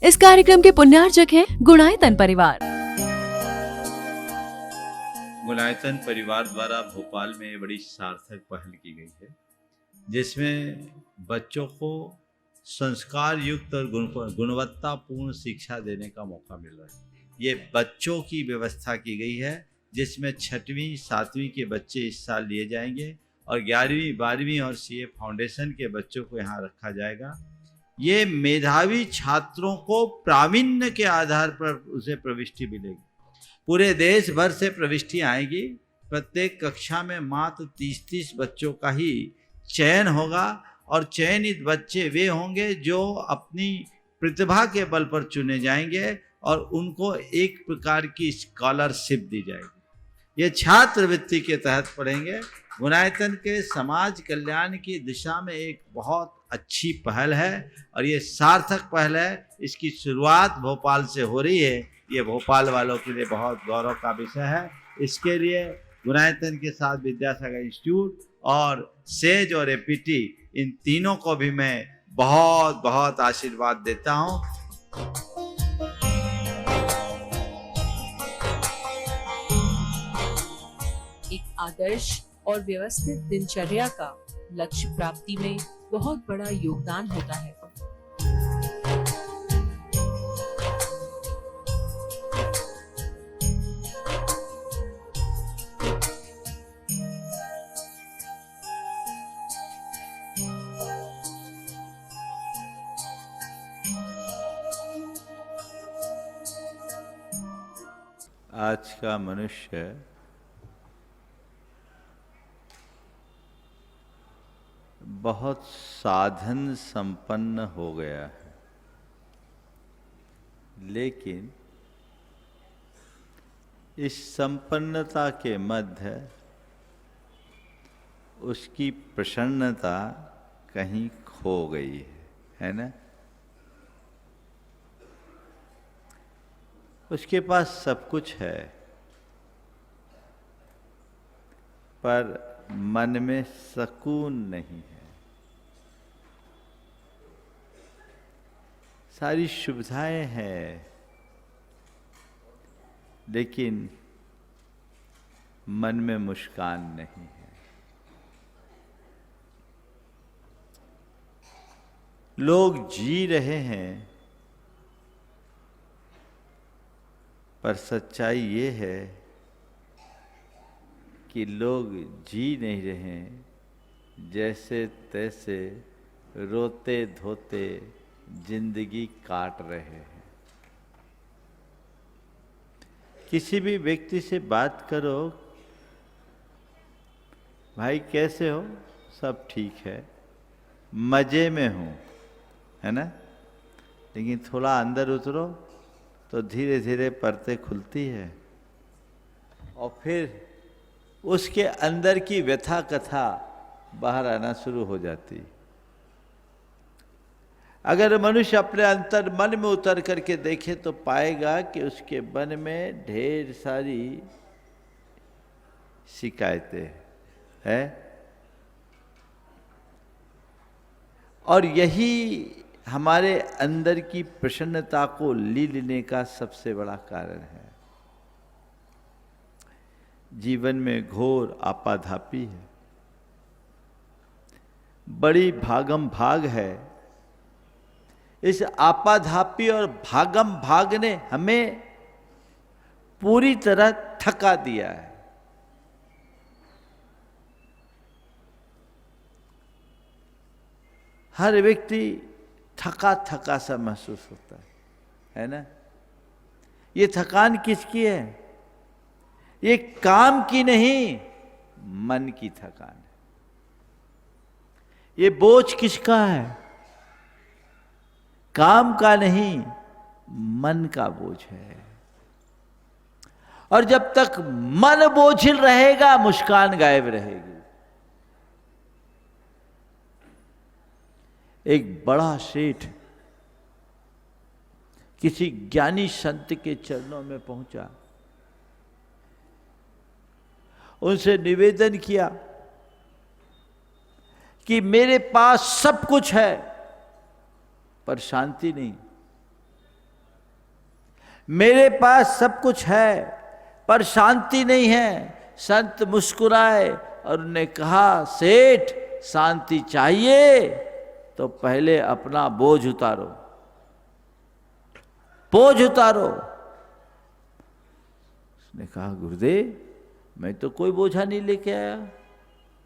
इस कार्यक्रम के पुण्यार्चक हैं गुणायतन परिवार। गुणायतन परिवार द्वारा भोपाल में बड़ी सार्थक पहल की गई है, जिसमें बच्चों को संस्कार युक्त और गुणवत्तापूर्ण शिक्षा देने का मौका मिल रहा है। ये बच्चों की व्यवस्था की गई है, जिसमें 6वीं 7वीं के बच्चे इस साल लिए जाएंगे और 11वीं 12वीं और सीए फाउंडेशन के बच्चों को यहाँ रखा जाएगा। ये मेधावी छात्रों को प्रावीण्य के आधार पर उसे प्रविष्टि मिलेगी। पूरे देश भर से प्रविष्टियाँ आएगी। प्रत्येक कक्षा में मात्र 30-30 बच्चों का ही चयन होगा और चयनित बच्चे वे होंगे जो अपनी प्रतिभा के बल पर चुने जाएंगे और उनको एक प्रकार की स्कॉलरशिप दी जाएगी। ये छात्रवृत्ति के तहत पढ़ेंगे। गुणायतन के समाज कल्याण की दिशा में एक बहुत अच्छी पहल है और ये सार्थक पहल है। इसकी शुरुआत भोपाल से हो रही है। ये भोपाल वालों के लिए बहुत गौरव का विषय है। इसके लिए गुणायतन के साथ विद्यासागर इंस्टीट्यूट और सेज और एपीटी, इन तीनों को भी मैं बहुत बहुत आशीर्वाद देता हूँ। एक आदर्श और व्यवस्थित दिनचर्या का लक्ष्य प्राप्ति में बहुत बड़ा योगदान होता है। आज का मनुष्य बहुत साधन संपन्न हो गया है, लेकिन इस संपन्नता के मध्य उसकी प्रसन्नता कहीं खो गई है ना। उसके पास सब कुछ है, पर मन में सुकून नहीं है। सारी सुविधाएं हैं, लेकिन मन में मुस्कान नहीं है। लोग जी रहे हैं, पर सच्चाई ये है कि लोग जी नहीं रहे हैं, जैसे तैसे रोते धोते जिंदगी काट रहे हैं। किसी भी व्यक्ति से बात करो, भाई कैसे हो? सब ठीक है, मजे में हूँ, है ना। लेकिन थोड़ा अंदर उतरो तो धीरे धीरे परतें खुलती है और फिर उसके अंदर की व्यथा कथा बाहर आना शुरू हो जाती। अगर मनुष्य अपने अंतर मन में उतर करके देखे तो पाएगा कि उसके मन में ढेर सारी शिकायतें हैं और यही हमारे अंदर की प्रसन्नता को लेने का सबसे बड़ा कारण है। जीवन में घोर आपाधापी है, बड़ी भागम भाग है। इस आपाधापी और भागम भाग ने हमें पूरी तरह थका दिया है। हर व्यक्ति थका थका सा महसूस होता है ना। ये थकान किसकी है? ये काम की नहीं, मन की थकान है। ये बोझ किसका है? काम का नहीं, मन का बोझ है। और जब तक मन बोझिल रहेगा, मुस्कान गायब रहेगी। एक बड़ा सेठ किसी ज्ञानी संत के चरणों में पहुंचा, उनसे निवेदन किया कि मेरे पास सब कुछ है पर शांति नहीं। मेरे पास सब कुछ है पर शांति नहीं है। संत मुस्कुराए और उन्होंने कहा, सेठ शांति चाहिए तो पहले अपना बोझ उतारो, बोझ उतारो। उसने कहा, गुरुदेव मैं तो कोई बोझा नहीं लेके आया,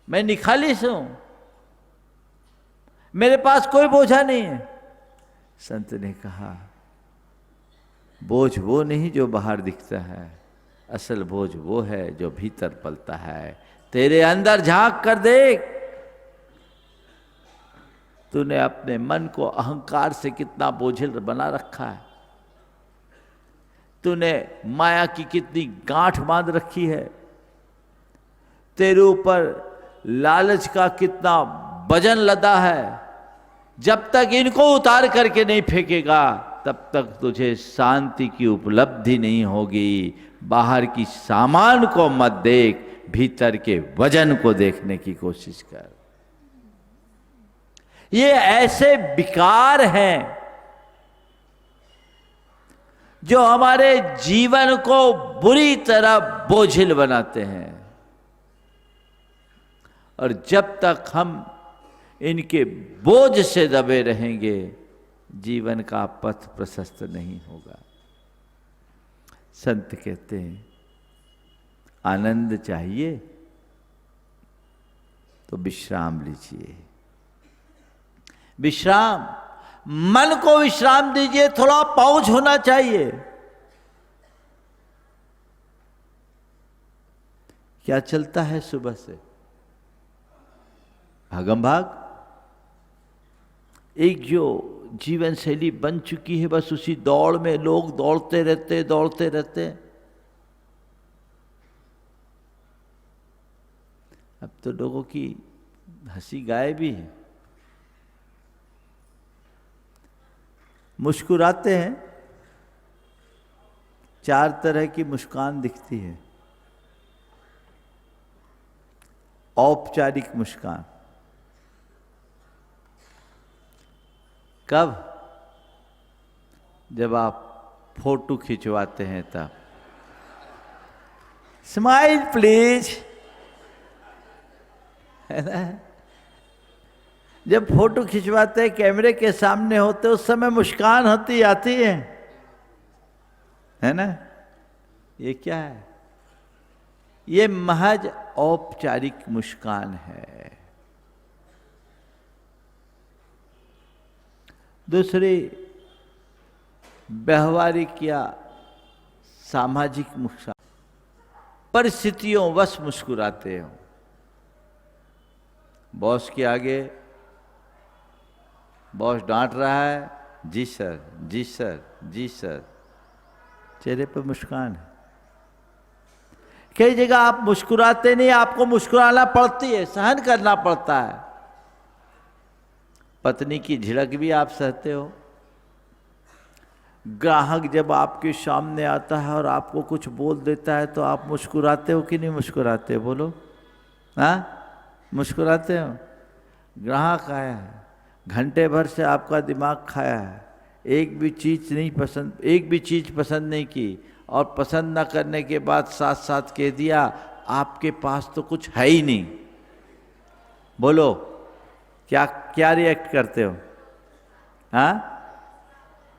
मैं निखालिस हूं, मेरे पास कोई बोझा नहीं है। संत ने कहा, बोझ वो नहीं जो बाहर दिखता है, असल बोझ वो है जो भीतर पलता है। तेरे अंदर झांक कर देख, तूने अपने मन को अहंकार से कितना बोझिल बना रखा है, तूने माया की कितनी गांठ बांध रखी है, तेरे ऊपर लालच का कितना वजन लदा है। जब तक इनको उतार करके नहीं फेंकेगा तब तक तुझे शांति की उपलब्धि नहीं होगी। बाहर की सामान को मत देख, भीतर के वजन को देखने की कोशिश कर। ये ऐसे विकार हैं जो हमारे जीवन को बुरी तरह बोझिल बनाते हैं, और जब तक हम इनके बोझ से दबे रहेंगे जीवन का पथ प्रशस्त नहीं होगा। संत कहते हैं, आनंद चाहिए तो विश्राम लीजिए, विश्राम, मन को विश्राम दीजिए, थोड़ा पहुंच होना चाहिए। क्या चलता है सुबह से? भागम भाग। एक जो जीवन शैली बन चुकी है, बस उसी दौड़ में लोग दौड़ते रहते दौड़ते रहते। अब तो लोगों की हंसी गायब भी है। मुस्कुराते हैं, चार तरह की मुस्कान दिखती है। औपचारिक मुस्कान कब? जब आप फोटो खिंचवाते हैं तब। स्माइल प्लीज, है ना? जब फोटो खिंचवाते हैं, कैमरे के सामने होते, उस समय मुस्कान होती आती है ना? ये क्या है? ये महज औपचारिक मुस्कान है। दूसरी व्यवहारिक या सामाजिक मुस्कान, परिस्थितियों वश मुस्कुराते हो। बॉस के आगे बॉस डांट रहा है, जी सर, जी सर, जी सर, चेहरे पर मुस्कान है। कई जगह आप मुस्कुराते नहीं, आपको मुस्कुराना पड़ती है, सहन करना पड़ता है। पत्नी की झिड़क भी आप सहते हो। ग्राहक जब आपके सामने आता है और आपको कुछ बोल देता है तो आप मुस्कुराते हो कि नहीं मुस्कुराते? बोलो, हाँ मुस्कुराते हो? ग्राहक आया है, घंटे भर से आपका दिमाग खाया है, एक भी चीज़ पसंद नहीं की, और पसंद ना करने के बाद साथ साथ कह दिया आपके पास तो कुछ है ही नहीं। बोलो क्या क्या रिएक्ट करते हो? हाँ,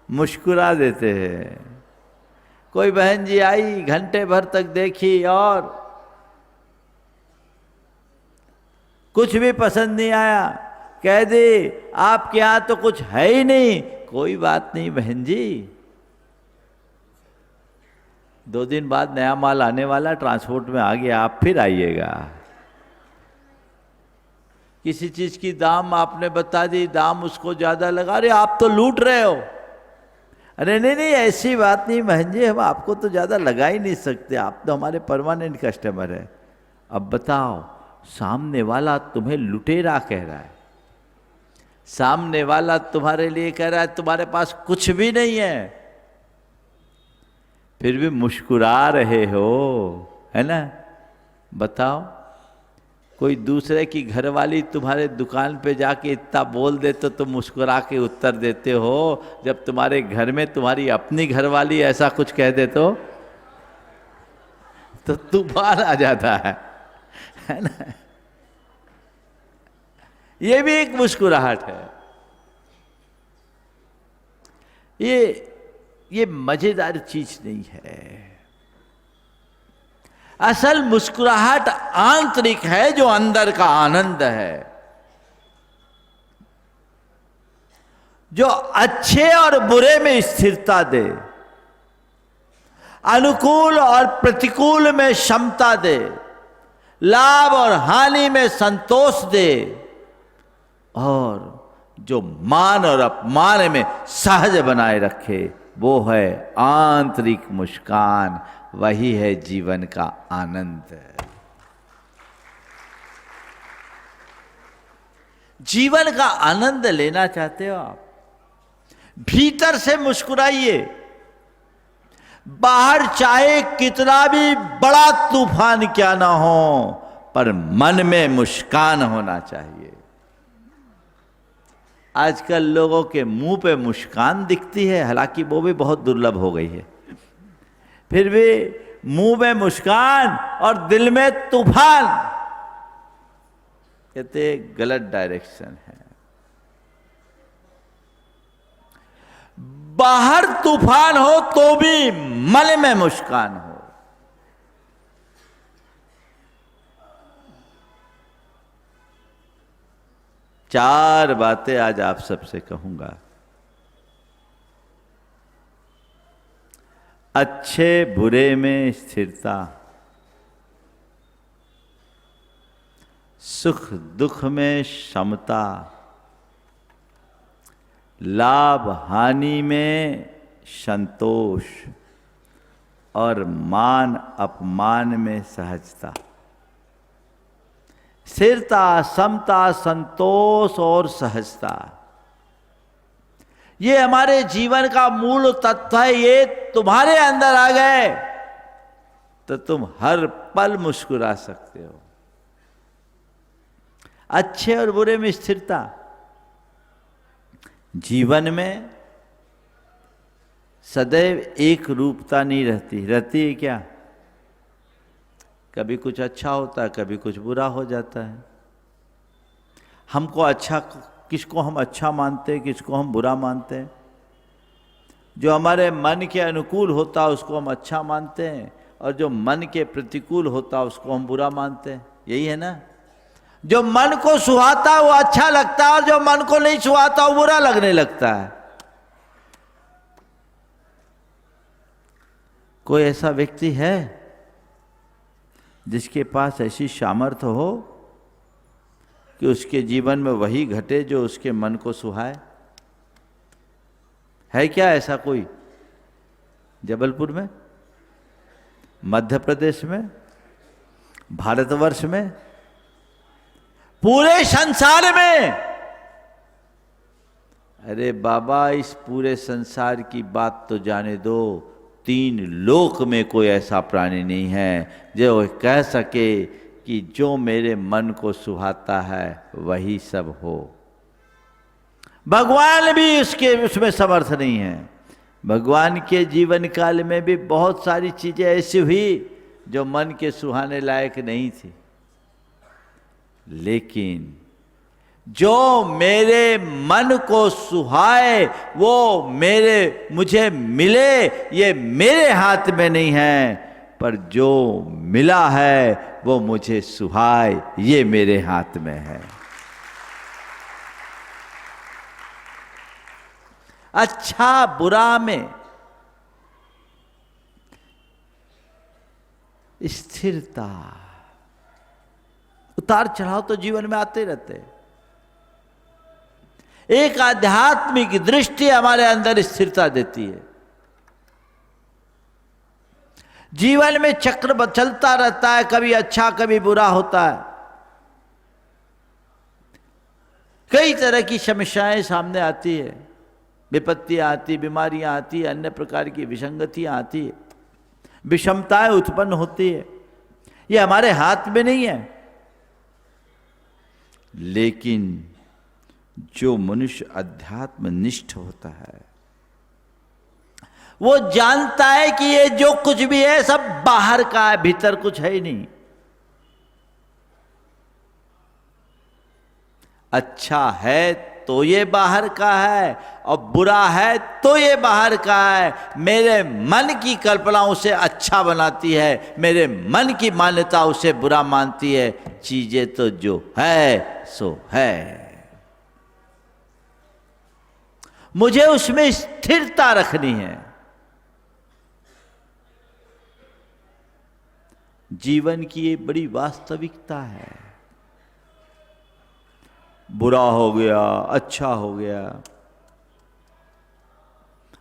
मुस्कुरा देते हैं। कोई बहन जी आई, घंटे भर तक देखी और कुछ भी पसंद नहीं आया, कह दी आपके यहाँ तो कुछ है ही नहीं। कोई बात नहीं बहन जी, 2 दिन बाद नया माल आने वाला, ट्रांसपोर्ट में आ गया, आप फिर आइएगा। किसी चीज की दाम आपने बता दी, दाम उसको ज्यादा लगा, अरे आप तो लूट रहे हो। अरे नहीं नहीं, ऐसी बात नहीं बहन जी, हम आपको तो ज्यादा लगा ही नहीं सकते, आप तो हमारे परमानेंट कस्टमर है। अब बताओ, सामने वाला तुम्हें लुटेरा कह रहा है, सामने वाला तुम्हारे लिए कह रहा है तुम्हारे पास कुछ भी नहीं है, फिर भी मुस्कुरा रहे हो, है ना? बताओ, कोई दूसरे की घरवाली तुम्हारे दुकान पे जाके इतना बोल दे तो तुम मुस्कुरा के उत्तर देते हो, जब तुम्हारे घर में तुम्हारी अपनी घरवाली ऐसा कुछ कह दे तो तूफान आ जाता है ना। ये भी एक मुस्कुराहट है। ये मजेदार चीज नहीं है। असल मुस्कुराहट आंतरिक है, जो अंदर का आनंद है, जो अच्छे और बुरे में स्थिरता दे, अनुकूल और प्रतिकूल में क्षमता दे, लाभ और हानि में संतोष दे, और जो मान और अपमान में सहज बनाए रखे, वो है आंतरिक मुस्कान। वही है जीवन का आनंद। जीवन का आनंद लेना चाहते हो आप, भीतर से मुस्कुराइए। बाहर चाहे कितना भी बड़ा तूफान क्या ना हो, पर मन में मुस्कान होना चाहिए। आजकल लोगों के मुंह पे मुस्कान दिखती है, हालांकि वो भी बहुत दुर्लभ हो गई है, फिर भी मुंह में मुस्कान और दिल में तूफान, कहते गलत डायरेक्शन है। बाहर तूफान हो तो भी मन में मुस्कान हो। चार बातें आज आप सबसे कहूंगा। अच्छे बुरे में स्थिरता, सुख दुख में समता, लाभ हानि में संतोष, और मान अपमान में सहजता। स्थिरता, समता, संतोष और सहजता, ये हमारे जीवन का मूल तत्व है। ये तुम्हारे अंदर आ गए तो तुम हर पल मुस्कुरा सकते हो। अच्छे और बुरे में स्थिरता। जीवन में सदैव एक रूपता नहीं रहती। रहती है क्या? कभी कुछ अच्छा होता है, कभी कुछ बुरा हो जाता है। हमको अच्छा, किसको हम अच्छा मानते हैं, किसको हम बुरा मानते हैं। जो हमारे मन के अनुकूल होता है उसको हम अच्छा मानते हैं, और जो मन के प्रतिकूल होता है उसको हम बुरा मानते हैं। यही है ना। जो मन को सुहाता है वो अच्छा लगता है, और जो मन को नहीं सुहाता वो बुरा लगने लगता है। कोई ऐसा व्यक्ति है जिसके पास ऐसी सामर्थ्य हो कि उसके जीवन में वही घटे जो उसके मन को सुहाए? है क्या ऐसा कोई? जबलपुर में, मध्य प्रदेश में, भारतवर्ष में, पूरे संसार में? अरे बाबा, इस पूरे संसार की बात तो जाने दो, 3 लोक में कोई ऐसा प्राणी नहीं है जो कह सके कि जो मेरे मन को सुहाता है वही सब हो। भगवान भी उसमें समर्थ नहीं है। भगवान के जीवन काल में भी बहुत सारी चीजें ऐसी हुई जो मन के सुहाने लायक नहीं थी, लेकिन जो मेरे मन को सुहाए वो मुझे मिले, ये मेरे हाथ में नहीं है, पर जो मिला है वो मुझे सुहाए, ये मेरे हाथ में है। अच्छा बुरा में स्थिरता। उतार चढ़ाव तो जीवन में आते रहते। एक आध्यात्मिक दृष्टि हमारे अंदर स्थिरता देती है। जीवन में चक्र चलता रहता है, कभी अच्छा कभी बुरा होता है। कई तरह की समस्याएं सामने आती है, विपत्तियां आती, बीमारियां आती, अन्य प्रकार की विसंगतियां आती है, विषमताएं उत्पन्न होती है। ये हमारे हाथ में नहीं है। लेकिन जो मनुष्य अध्यात्म निष्ठ होता है वो जानता है कि ये जो कुछ भी है सब बाहर का है, भीतर कुछ है ही नहीं। अच्छा है तो ये बाहर का है और बुरा है तो ये बाहर का है। मेरे मन की कल्पना उसे अच्छा बनाती है, मेरे मन की मान्यता उसे बुरा मानती है। चीजें तो जो है सो है, मुझे उसमें स्थिरता रखनी है। जीवन की ये बड़ी वास्तविकता है। बुरा हो गया, अच्छा हो गया।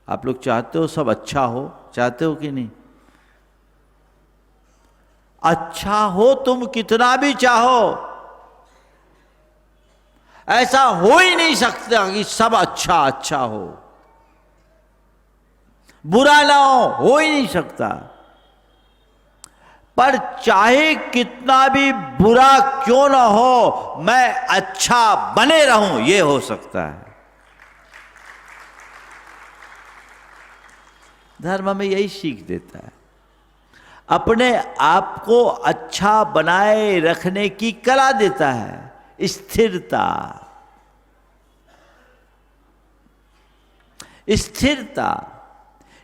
आप लोग चाहते हो सब अच्छा हो, चाहते हो कि नहीं? अच्छा हो तुम कितना भी चाहो, ऐसा हो ही नहीं सकता कि सब अच्छा अच्छा हो, बुरा ना हो ही नहीं सकता। पर चाहे कितना भी बुरा क्यों ना हो, मैं अच्छा बने रहूं, ये हो सकता है। धर्म हमें यही सीख देता है, अपने आप को अच्छा बनाए रखने की कला देता है। स्थिरता, स्थिरता,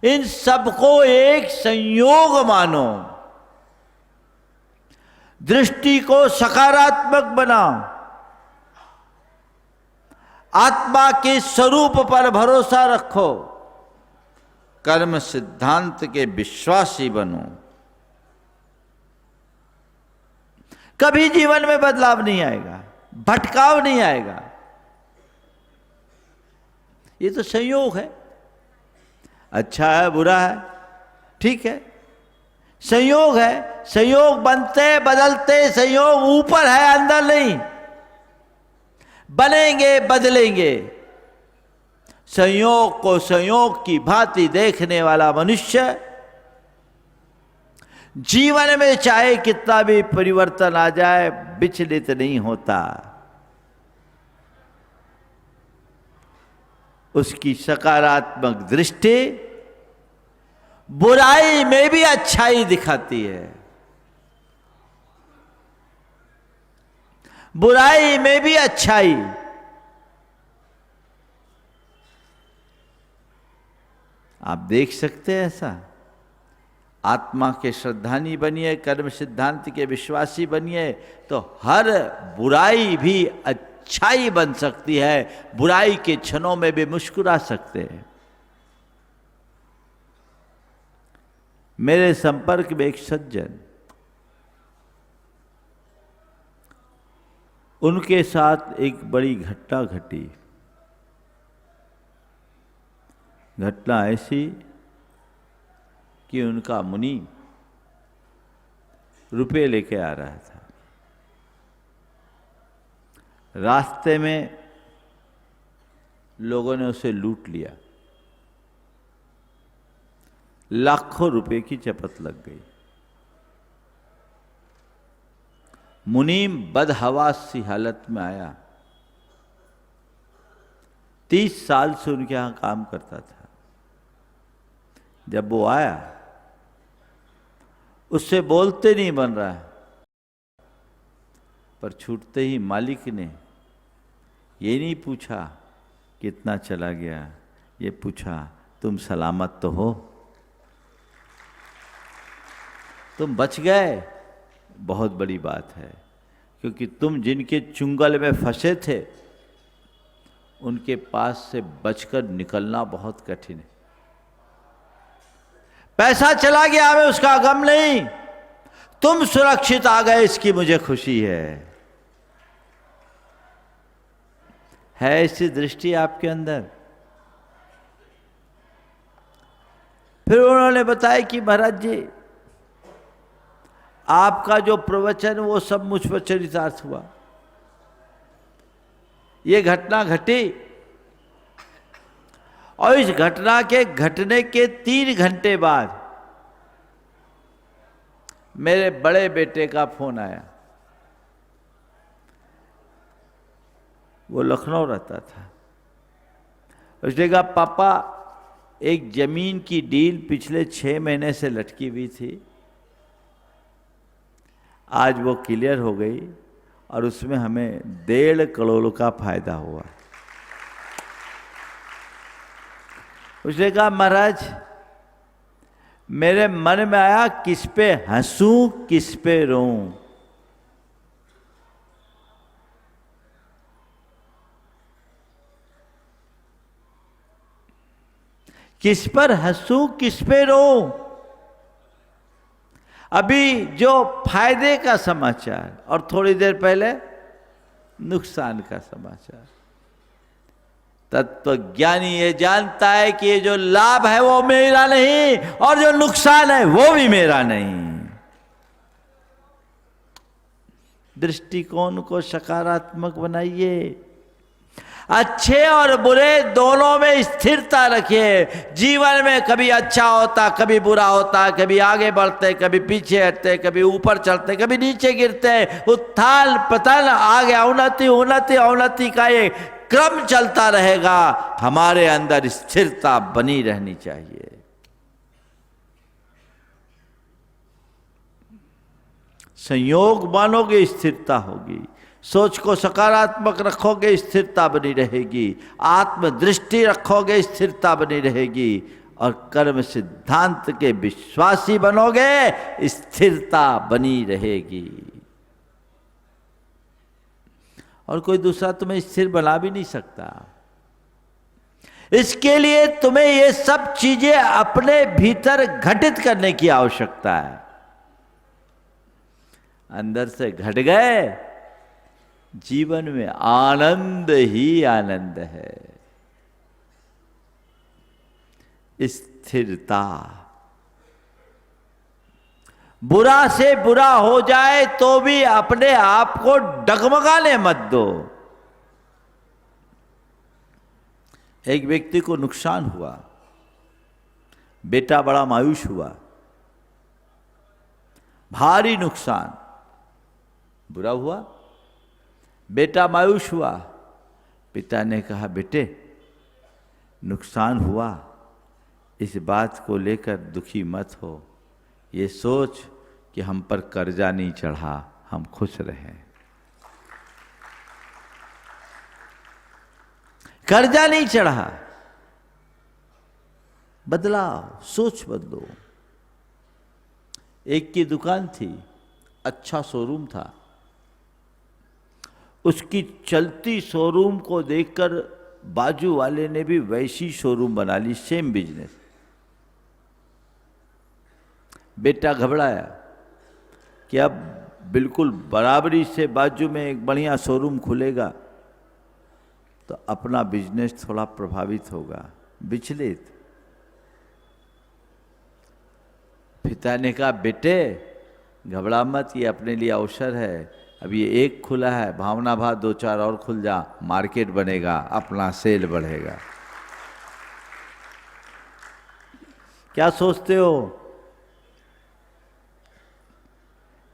इन सबको एक संयोग मानो। दृष्टि को सकारात्मक बनाओ, आत्मा के स्वरूप पर भरोसा रखो, कर्म सिद्धांत के विश्वासी बनो। कभी जीवन में बदलाव नहीं आएगा, भटकाव नहीं आएगा। ये तो संयोग है, अच्छा है बुरा है, ठीक है, संयोग है। संयोग बनते बदलते, संयोग ऊपर है अंदर नहीं। बनेंगे बदलेंगे, संयोग को संयोग की भांति देखने वाला मनुष्य जीवन में चाहे कितना भी परिवर्तन आ जाए विचलित नहीं होता। उसकी सकारात्मक दृष्टि बुराई में भी अच्छाई दिखाती है, बुराई में भी अच्छाई। आप देख सकते हैं ऐसा। आत्मा के श्रद्धानी बनिए, कर्म सिद्धांत के विश्वासी बनिए, तो हर बुराई भी अच्छाई बन सकती है। बुराई के क्षणों में भी मुस्कुरा सकते हैं। मेरे संपर्क में एक सज्जन, उनके साथ एक बड़ी घटना घटी। घटना ऐसी कि उनका मुनि रुपए लेके आ रहा था। रास्ते में लोगों ने उसे लूट लिया, लाखों रुपए की चपत लग गई। मुनीम बदहवास सी हालत में आया। 30 साल से उनके यहां काम करता था। जब वो आया, उससे बोलते नहीं बन रहा है, पर छूटते ही मालिक ने ये नहीं पूछा कितना चला गया, ये पूछा तुम सलामत तो हो, तुम बच गए। बहुत बड़ी बात है, क्योंकि तुम जिनके चुंगल में फंसे थे उनके पास से बचकर निकलना बहुत कठिन है। पैसा चला गया, हमें उसका गम नहीं, तुम सुरक्षित आ गए, इसकी मुझे खुशी है ऐसी दृष्टि आपके अंदर। फिर उन्होंने बताया कि महाराज जी, आपका जो प्रवचन वो सब मुझ पर चरितार्थ हुआ। ये घटना घटी और इस घटना के घटने के 3 घंटे बाद मेरे बड़े बेटे का फोन आया। वो लखनऊ रहता था। उसने कहा पापा एक जमीन की डील पिछले 6 महीने से लटकी हुई थी, आज वो क्लियर हो गई और उसमें हमें 1.5 करोड़ का फायदा हुआ। उसने कहा महाराज मेरे मन में आया किस पे हंसूं किस पे रोऊं। किस पर हंसूं किस पे रोऊं। अभी जो फायदे का समाचार और थोड़ी देर पहले नुकसान का समाचार। तत्वज्ञानी ये जानता है कि ये जो लाभ है वो मेरा नहीं और जो नुकसान है वो भी मेरा नहीं। दृष्टिकोण को सकारात्मक बनाइए, अच्छे और बुरे दोनों में स्थिरता रखिए। जीवन में कभी अच्छा होता कभी बुरा होता, कभी आगे बढ़ते कभी पीछे हटते, कभी ऊपर चढ़ते कभी नीचे गिरते, उत्थान पतन, आगे उन्नति उन्नति अवनति का ये क्रम चलता रहेगा। हमारे अंदर स्थिरता बनी रहनी चाहिए। संयोग मानोगे स्थिरता होगी, सोच को सकारात्मक रखोगे स्थिरता बनी रहेगी, आत्मदृष्टि रखोगे स्थिरता बनी रहेगी, और कर्म सिद्धांत के विश्वासी बनोगे स्थिरता बनी रहेगी। और कोई दूसरा तुम्हें स्थिर बना भी नहीं सकता। इसके लिए तुम्हें ये सब चीजें अपने भीतर घटित करने की आवश्यकता है। अंदर से घट गए, जीवन में आनंद ही आनंद है। स्थिरता। बुरा से बुरा हो जाए तो भी अपने आप को डगमगाने मत दो। एक व्यक्ति को नुकसान हुआ, बेटा बड़ा मायूस हुआ, भारी नुकसान, बुरा हुआ, बेटा मायूस हुआ। पिता ने कहा बेटे नुकसान हुआ, इस बात को लेकर दुखी मत हो, ये सोच कि हम पर कर्जा नहीं चढ़ा, हम खुश रहें। कर्जा नहीं चढ़ा, बदलाव, सोच बदलो। एक की दुकान थी, अच्छा शोरूम था, उसकी चलती शोरूम को देखकर बाजू वाले ने भी वैसी शोरूम बना ली, सेम बिजनेस। बेटा घबराया कि अब बिल्कुल बराबरी से बाजू में एक बढ़िया शोरूम खुलेगा तो अपना बिजनेस थोड़ा प्रभावित होगा, विचलित। पिता ने कहा बेटे घबरा मत, ये अपने लिए अवसर है। अब ये एक खुला है, भावना भाव 2-4 और खुल जा, मार्केट बनेगा, अपना सेल बढ़ेगा। क्या सोचते हो?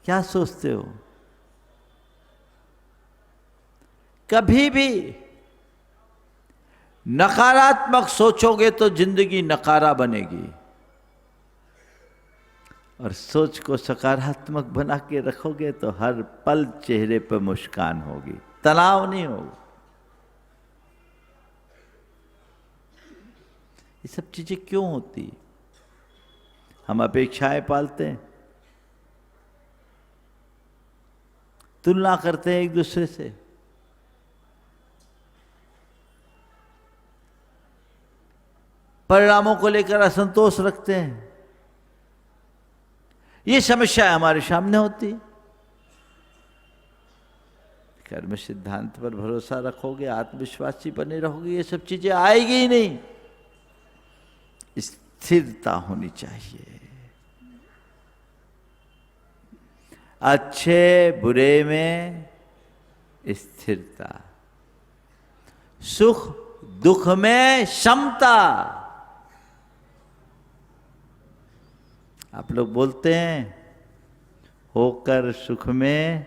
क्या सोचते हो? कभी भी नकारात्मक सोचोगे तो जिंदगी नकारा बनेगी, और सोच को सकारात्मक बना के रखोगे तो हर पल चेहरे पर मुस्कान होगी, तनाव नहीं होगा। ये सब चीजें क्यों होती? हम अपेक्षाएं पालते हैं, तुलना करते हैं एक दूसरे से, परिणामों को लेकर असंतोष रखते हैं। ये समस्या हमारे सामने होती। कर्म सिद्धांत पर भरोसा रखोगे, आत्मविश्वासी बने रहोगे, ये सब चीजें आएगी ही नहीं। स्थिरता होनी चाहिए, अच्छे बुरे में स्थिरता, सुख दुख में समता। आप लोग बोलते हैं होकर सुख में,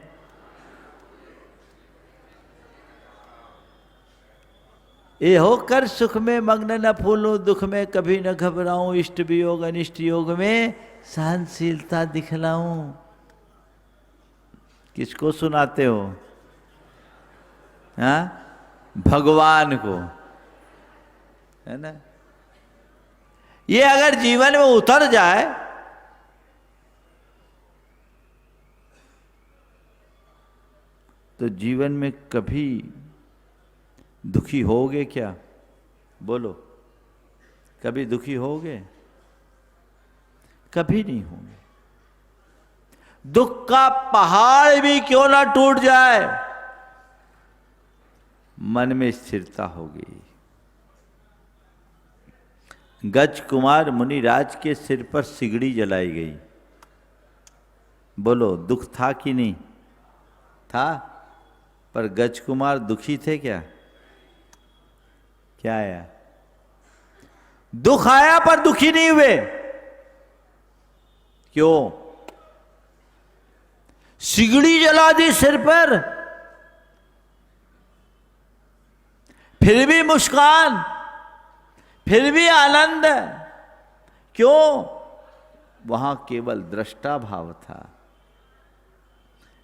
ये होकर सुख में मग्न न फूलूं, दुख में कभी न घबराऊं, इष्ट वियोग अनिष्ट योग में सहनशीलता दिखलाऊं। किसको सुनाते हो? हाँ, भगवान को, है ना। ये अगर जीवन में उतर जाए तो जीवन में कभी दुखी होगे क्या? बोलो, कभी दुखी होगे? कभी नहीं होंगे। दुख का पहाड़ भी क्यों ना टूट जाए, मन में स्थिरता होगी। गज कुमार मुनिराज के सिर पर सिगड़ी जलाई गई। बोलो, दुख था कि नहीं था? पर गज कुमार दुखी थे क्या? क्या आया? दुख आया पर दुखी नहीं हुए। क्यों? सिगड़ी जला दी सिर पर, फिर भी मुस्कान, फिर भी आनंद। क्यों? वहां केवल दृष्टा भाव था।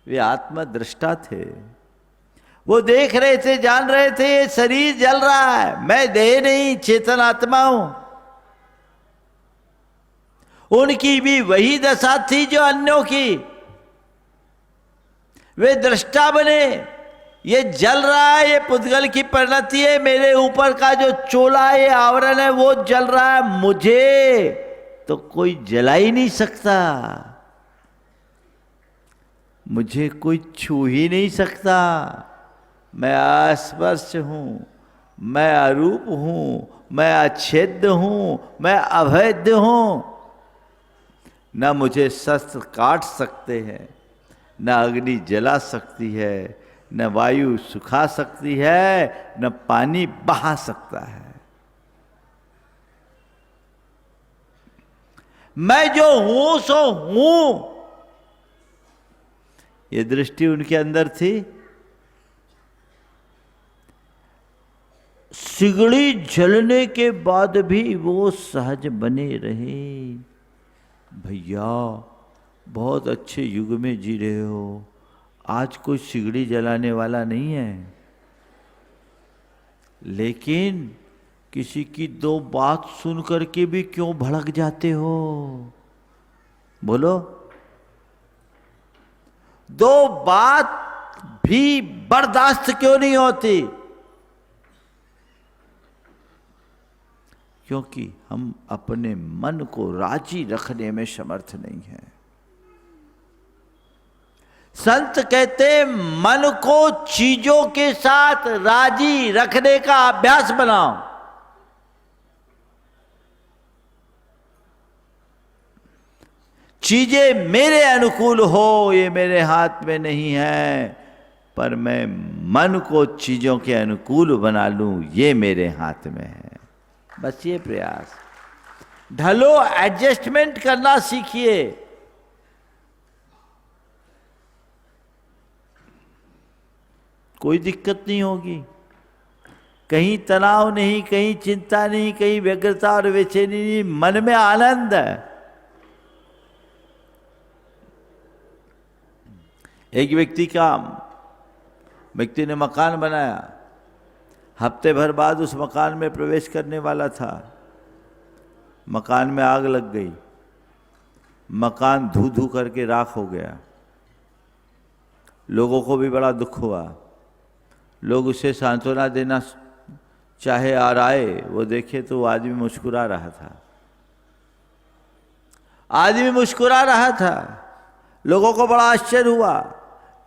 वे आत्मदृष्टा थे। वो देख रहे थे, जान रहे थे ये शरीर जल रहा है, मैं देह नहीं चेतन आत्मा हूं। उनकी भी वही दशा थी जो अन्यों की। वे दृष्टा बने। ये जल रहा है, ये पुद्गल की परिणति है, मेरे ऊपर का जो चोला है, आवरण है, वो जल रहा है। मुझे तो कोई जला ही नहीं सकता, मुझे कोई छू ही नहीं सकता। मैं अस्पर्श हूं, मैं अरूप हूं, मैं अछेद्य हूं, मैं अभेद्य हूं। न मुझे शस्त्र काट सकते हैं, न अग्नि जला सकती है, न वायु सुखा सकती है, न पानी बहा सकता है। मैं जो हूं सो हूं। ये दृष्टि उनके अंदर थी। सिगड़ी जलने के बाद भी वो सहज बने रहे। भैया बहुत अच्छे युग में जी रहे हो, आज कोई सिगड़ी जलाने वाला नहीं है, लेकिन किसी की दो बात सुन करके भी क्यों भड़क जाते हो? बोलो, दो बात भी बर्दाश्त क्यों नहीं होती? क्योंकि हम अपने मन को राजी रखने में समर्थ नहीं हैं। संत कहते मन को चीजों के साथ राजी रखने का अभ्यास बनाओ। चीजें मेरे अनुकूल हो ये मेरे हाथ में नहीं है, पर मैं मन को चीजों के अनुकूल बना लूं ये मेरे हाथ में है। बस ये प्रयास। ढलो, एडजस्टमेंट करना सीखिए। कोई दिक्कत नहीं होगी, कहीं तनाव नहीं, कहीं चिंता नहीं, कहीं व्यग्रता और बेचैनी नहीं, मन में आनंद है। एक व्यक्ति ने मकान बनाया, हफ्ते भर बाद उस मकान में प्रवेश करने वाला था, मकान में आग लग गई, मकान धू धू करके राख हो गया। लोगों को भी बड़ा दुख हुआ। लोग उसे सांत्वना देना चाहे और आए, वो देखे तो वो आदमी मुस्कुरा रहा था। आदमी मुस्कुरा रहा था। लोगों को बड़ा आश्चर्य हुआ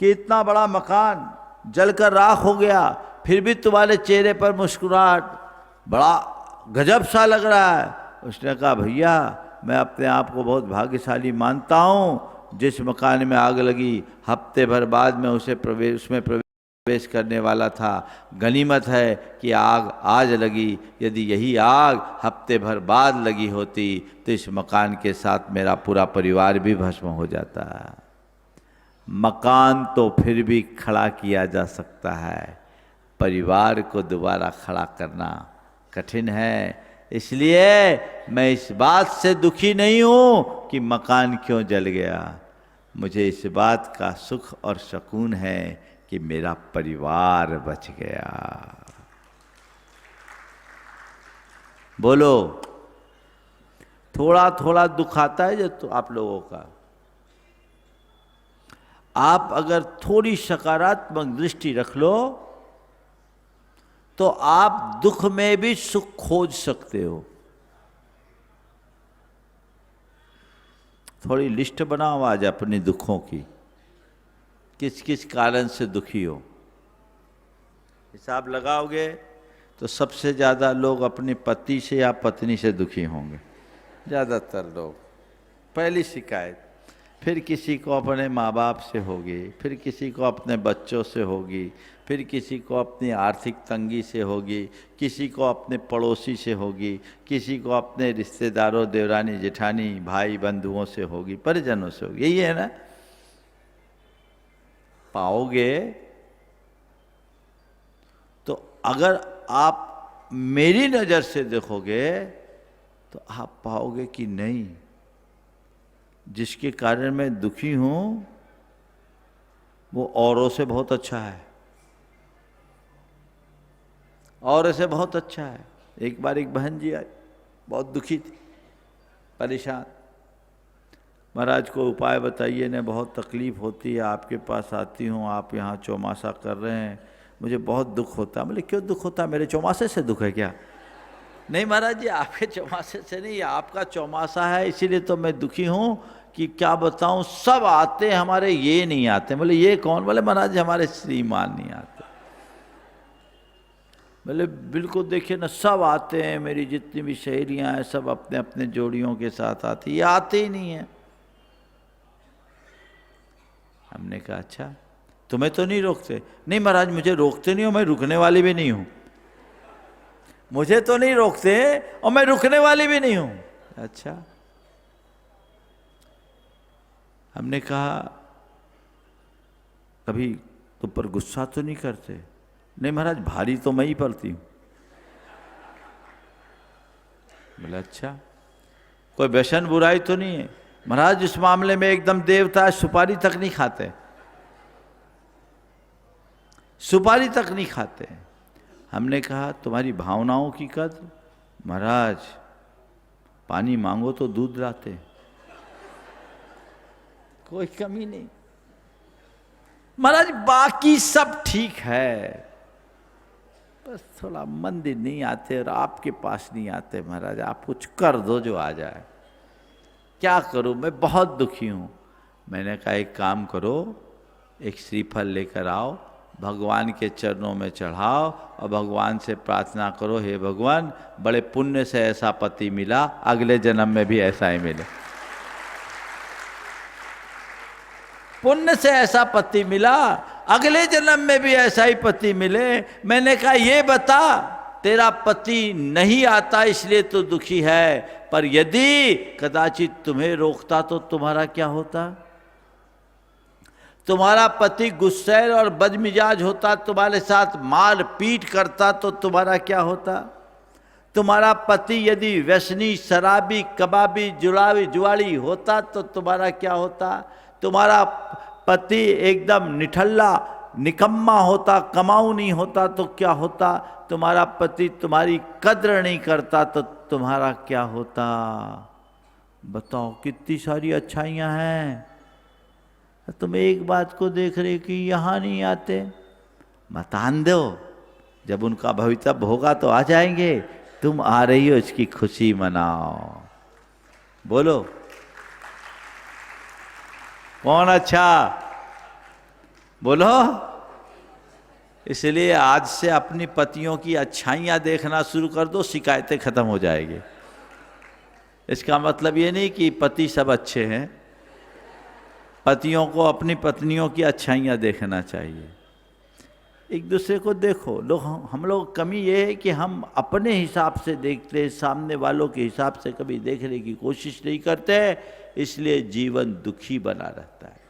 कि इतना बड़ा मकान जलकर राख हो गया, फिर भी तुम्हारे चेहरे पर मुस्कुराहट, बड़ा गजब सा लग रहा है। उसने कहा, भैया मैं अपने आप को बहुत भाग्यशाली मानता हूँ, जिस मकान में आग लगी हफ्ते भर बाद में उसमें प्रवेश करने वाला था। गनीमत है कि आग आज लगी, यदि यही आग हफ्ते भर बाद लगी होती तो इस मकान के साथ मेरा पूरा परिवार भी भस्म हो जाता। मकान तो फिर भी खड़ा किया जा सकता है, परिवार को दोबारा खड़ा करना कठिन है। इसलिए मैं इस बात से दुखी नहीं हूँ कि मकान क्यों जल गया, मुझे इस बात का सुख और सुकून है कि मेरा परिवार बच गया। बोलो, थोड़ा थोड़ा दुख आता है जो तो आप लोगों का, आप अगर थोड़ी सकारात्मक दृष्टि रख लो तो आप दुख में भी सुख खोज सकते हो। थोड़ी लिस्ट बनाओ आज अपने दुखों की, किस किस कारण से दुखी हो। हिसाब लगाओगे तो सबसे ज़्यादा लोग अपने पति से या पत्नी से दुखी होंगे, ज़्यादातर लोग। पहली शिकायत, फिर किसी को अपने माँ बाप से होगी, फिर किसी को अपने बच्चों से होगी, फिर किसी को अपनी आर्थिक तंगी से होगी, किसी को अपने पड़ोसी से होगी, किसी को अपने रिश्तेदारों, देवरानी जेठानी, भाई बंधुओं से होगी, परिजनों से होगी। यही है ना। पाओगे तो अगर आप मेरी नज़र से देखोगे तो आप पाओगे कि नहीं, जिसके कारण मैं दुखी हूं वो औरों से बहुत अच्छा है, औरों से बहुत अच्छा है। एक बार एक बहन जी आई, बहुत दुखी थी, परेशान। महाराज को उपाय बताइए ने, बहुत तकलीफ होती है, आपके पास आती हूँ, आप यहाँ चौमासा कर रहे हैं, मुझे बहुत दुख होता है। बोले क्यों दुख होता है, मेरे चौमासे से दुख है क्या? नहीं महाराज जी, आपके चौमासे से नहीं, आपका चौमासा है इसीलिए तो मैं दुखी हूँ कि क्या बताऊँ, सब आते हमारे, ये नहीं आते। बोले ये कौन? बोले महाराज जी हमारे श्रीमान नहीं आते। बोले बिल्कुल देखिए ना, सब आते हैं, मेरी जितनी भी सहेलियाँ हैं सब अपने अपने जोड़ियों के साथ आती, ये आते ही नहीं है। हमने कहा अच्छा, तुम्हें तो नहीं रोकते? नहीं महाराज मुझे रोकते नहीं हो, मैं रुकने वाली भी नहीं हूँ। मुझे तो नहीं रोकते और मैं रुकने वाली भी नहीं हूँ। अच्छा। हमने कहा कभी तुम पर गुस्सा तो नहीं करते? नहीं महाराज भारी तो मैं ही पड़ती हूँ। बोला अच्छा, कोई व्यसन बुराई तो नहीं है? महाराज इस मामले में एकदम देवता है, सुपारी तक नहीं खाते, सुपारी तक नहीं खाते। हमने कहा तुम्हारी भावनाओं की कद्र? महाराज पानी मांगो तो दूध लाते, कोई कमी नहीं। महाराज बाकी सब ठीक है, बस थोड़ा मंदिर नहीं आते और आपके पास नहीं आते। महाराज आप कुछ कर दो जो आ जाए। क्या करूं, मैं बहुत दुखी हूं। मैंने कहा एक काम करो, एक श्रीफल लेकर आओ, भगवान के चरणों में चढ़ाओ और भगवान से प्रार्थना करो, हे भगवान बड़े पुण्य से ऐसा पति मिला, अगले जन्म में भी ऐसा ही मिले। पुण्य से ऐसा पति मिला, अगले जन्म में भी ऐसा ही पति मिले। मैंने कहा ये बता, तेरा पति नहीं आता इसलिए तो दुखी है, पर यदि कदाचित तुम्हें रोकता तो तुम्हारा क्या होता? तुम्हारा पति गुस्सैल और बदमिजाज होता, तुम्हारे साथ मार पीट करता तो तुम्हारा क्या होता? तुम्हारा पति यदि व्यसनी, शराबी, कबाबी, जुआड़ी होता तो तुम्हारा क्या होता? तुम्हारा पति एकदम निठल्ला, निकम्मा होता, कमाऊ नहीं होता तो क्या होता? तुम्हारा पति तुम्हारी कद्र नहीं करता तो तुम्हारा क्या होता? बताओ कितनी सारी अच्छाइयाँ हैं। तुम एक बात को देख रहे कि यहाँ नहीं आते, मत आन दो, जब उनका भवितव्य होगा तो आ जाएंगे। तुम आ रही हो इसकी खुशी मनाओ। बोलो कौन अच्छा? बोलो। इसलिए आज से अपनी पतियों की अच्छाइयाँ देखना शुरू कर दो, शिकायतें खत्म हो जाएगी। इसका मतलब ये नहीं कि पति सब अच्छे हैं, पतियों को अपनी पत्नियों की अच्छाइयाँ देखना चाहिए। एक दूसरे को देखो। हम लोग कमी ये है कि हम अपने हिसाब से देखते, सामने वालों के हिसाब से कभी देखने की कोशिश नहीं करते, इसलिए जीवन दुखी बना रहता है।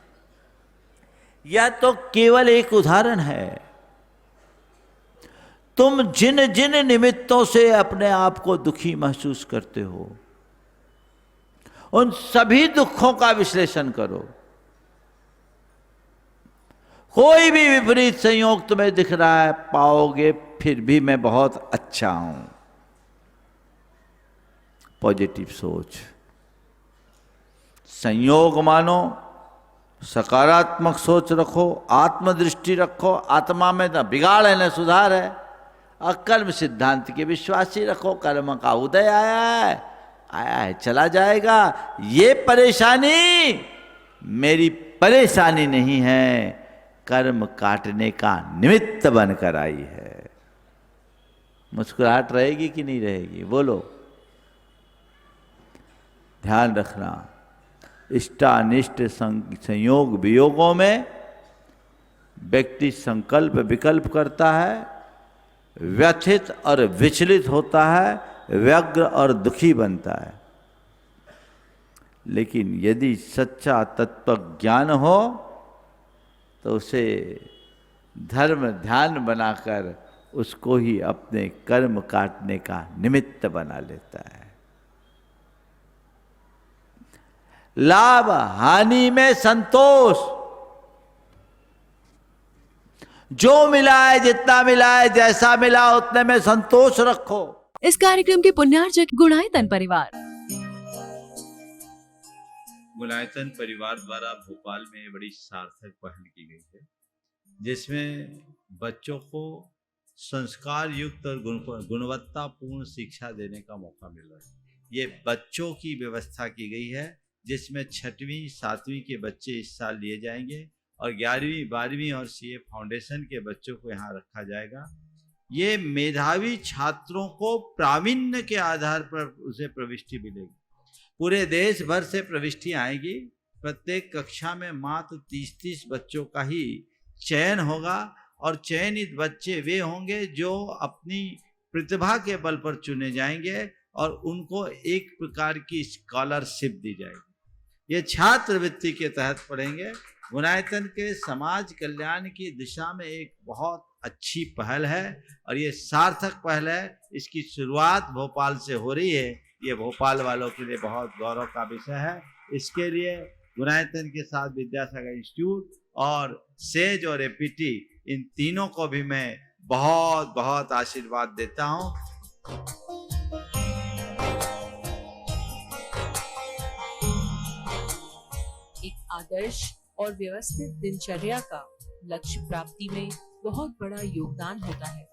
यह तो केवल एक उदाहरण है। तुम जिन जिन निमित्तों से अपने आप को दुखी महसूस करते हो, उन सभी दुखों का विश्लेषण करो। कोई भी विपरीत संयोग तुम्हें दिख रहा है, पाओगे फिर भी मैं बहुत अच्छा हूं। पॉजिटिव सोच, संयोग मानो, सकारात्मक सोच रखो, आत्मदृष्टि रखो। आत्मा में न बिगाड़ है न सुधार है। अकर्म सिद्धांत के विश्वासी रखो। कर्म का उदय आया है चला जाएगा। ये परेशानी मेरी परेशानी नहीं है, कर्म काटने का निमित्त बनकर आई है। मुस्कुराहट रहेगी कि नहीं रहेगी? बोलो। ध्यान रखना, इष्टानिष्ट संयोग वियोगों में व्यक्ति संकल्प विकल्प करता है, व्यथित और विचलित होता है, व्यग्र और दुखी बनता है। लेकिन यदि सच्चा तत्व ज्ञान हो तो उसे धर्म ध्यान बनाकर उसको ही अपने कर्म काटने का निमित्त बना लेता है। लाभ हानि में संतोष, जो मिला है, जितना मिला है, जैसा मिला उतने में संतोष रखो। इस कार्यक्रम के पुण्यार्जक गुणायतन परिवार। गुणायतन परिवार द्वारा भोपाल में बड़ी सार्थक पहल की गई है, जिसमें बच्चों को संस्कार युक्त और गुणवत्तापूर्ण शिक्षा देने का मौका मिल रहा है। ये बच्चों की व्यवस्था की गई है, जिसमें 6वीं 7वीं के बच्चे इस साल लिए जाएंगे और 11वीं 12वीं और सीए फाउंडेशन के बच्चों को यहाँ रखा जाएगा। ये मेधावी छात्रों को प्रावीण्य के आधार पर उसे प्रविष्टि मिलेगी। पूरे देश भर से प्रविष्टि आएगी। प्रत्येक कक्षा में मात्र 30-30 बच्चों का ही चयन होगा और चयनित बच्चे वे होंगे जो अपनी प्रतिभा के बल पर चुने जाएंगे और उनको एक प्रकार की स्कॉलरशिप दी जाएगी। ये छात्रवृत्ति के तहत पढ़ेंगे। गुणायतन के समाज कल्याण की दिशा में एक बहुत अच्छी पहल है और ये सार्थक पहल है। इसकी शुरुआत भोपाल से हो रही है। ये भोपाल वालों के लिए बहुत गौरव का विषय है। इसके लिए गुणायतन के साथ विद्यासागर इंस्टीट्यूट और सेज और एपीटी, इन तीनों को भी मैं बहुत बहुत आशीर्वाद देता हूँ। एक आदर्श और व्यवस्थित दिनचर्या का लक्ष्य प्राप्ति में बहुत बड़ा योगदान होता है।